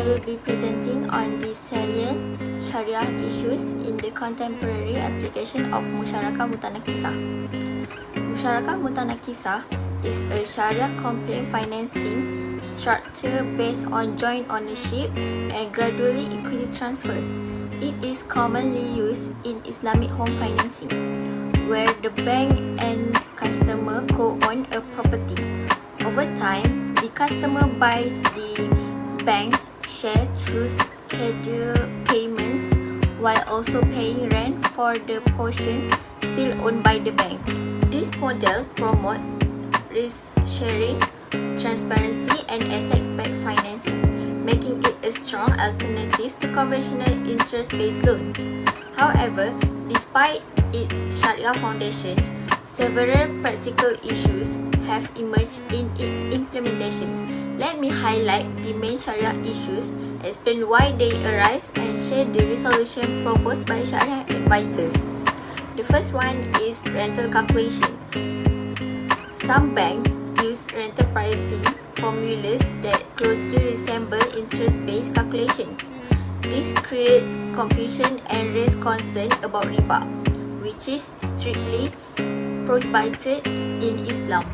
will be presenting on the salient Shariah issues in the contemporary application of Musharakah Mutanaqisah. Musharakah Mutanaqisah is a Shariah compliant financing structure based on joint ownership and gradually equity transfer. It is commonly used in Islamic home financing, where the bank and customer co-own a property. Over time, the customer buys the bank's share through scheduled payments while also paying rent for the portion still owned by the bank. This model promotes risk sharing, transparency, and asset-backed financing, making it a strong alternative to conventional interest-based loans. However, despite its Shariah foundation, several practical issues have emerged in its implementation. Let me highlight the main Shariah issues, explain why they arise, and share the resolution proposed by Shariah advisors. The first one is rental calculation. Some banks use rental pricing formulas that closely resemble interest-based calculations. This creates confusion and raises concern about riba, which is strictly prohibited in Islam.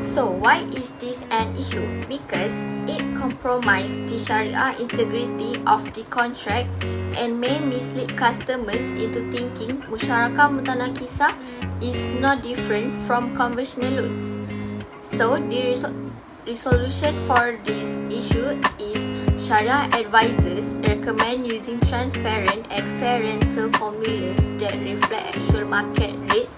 So why is this an issue? Because it compromises the Sharia integrity of the contract and may mislead customers into thinking Musharakah Mutanaqisah is no different from conventional loans. So the resolution for this issue is Sharia advisors recommend using transparent and fair rental formulas that reflect actual market rates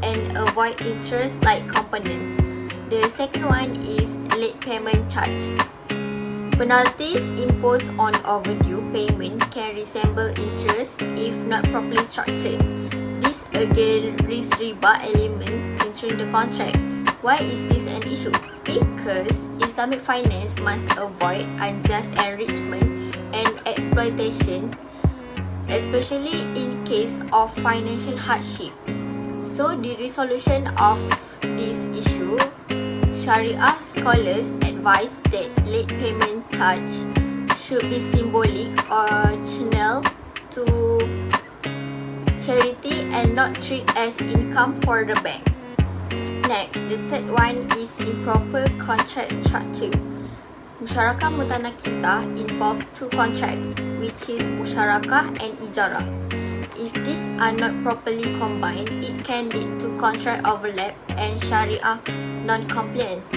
and avoid interest-like components. The second one is late payment charge. Penalties imposed on overdue payment can resemble interest if not properly structured. This again risks riba elements entering the contract. Why is this an issue? Because Islamic finance must avoid unjust enrichment and exploitation, especially in case of financial hardship. So the resolution of this issue, Sharia scholars advise that late payment charge should be symbolic or channeled to charity and not treated as income for the bank. Next, the third one is improper contract structure. Musharakah Mutanaqisah involves two contracts, which is Musharakah and Ijarah. If these are not properly combined, it can lead to contract overlap and Sharia non-compliance.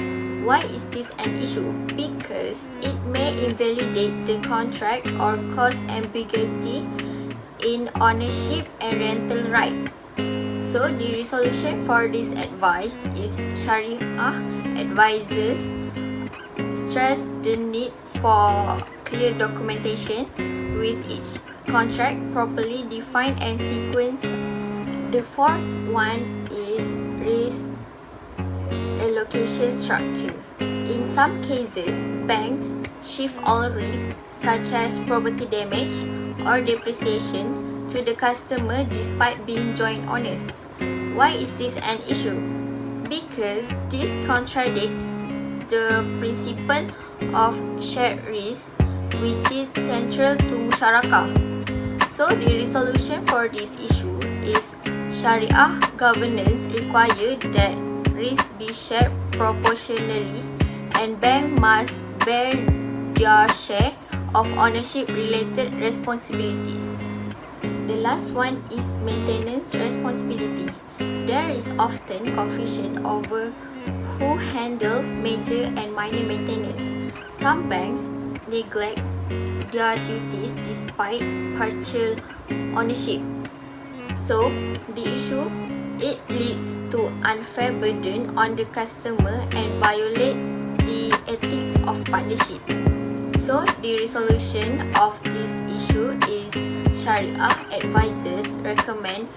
Why is this an issue? Because it may invalidate the contract or cause ambiguity in ownership and rental rights. So the resolution for this advice is Shariah advisors stress the need for clear documentation with each contract properly defined and sequenced. The fourth one is risk allocation structure. In some cases, banks shift all risks such as property damage or depreciation to the customer despite being joint owners. Why is this an issue? Because this contradicts the principle of shared risk, which is central to Musharakah. So the resolution for this issue is Sharia governance require that risk be shared proportionally and bank must bear their share of ownership related responsibilities. The last one is maintenance responsibility. There is often confusion over who handles major and minor maintenance. Some banks neglect their duties despite partial ownership. So, the issue, it leads to unfair burden on the customer and violates the ethics of partnership. So, the resolution of this issue is Sharia advisors recommend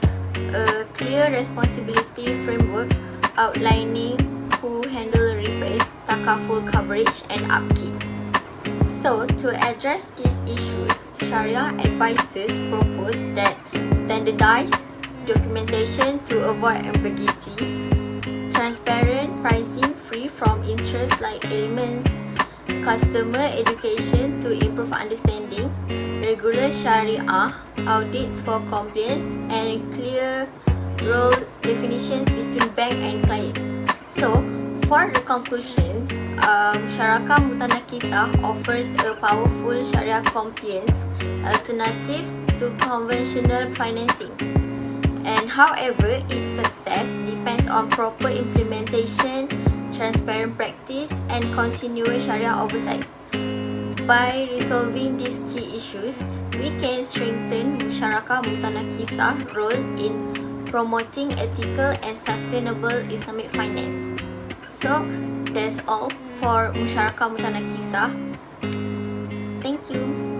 a clear responsibility framework outlining who handle repairs, takaful coverage, and upkeep. So, to address these issues, Sharia advisors propose that standardized documentation to avoid ambiguity, transparent pricing free from interest-like elements, customer education to improve understanding, regular Shariah, audits for compliance, and clear role definitions between bank and clients. So, for the conclusion, Musharakah Mutanaqisah offers a powerful Sharia compliance alternative to conventional financing. And however, its success depends on proper implementation, transparent practice, and continuous Sharia oversight. By resolving these key issues, we can strengthen Musharakah Mutanaqisah role in promoting ethical and sustainable Islamic finance. So, that's all for Musharakah Mutanaqisah. Thank you.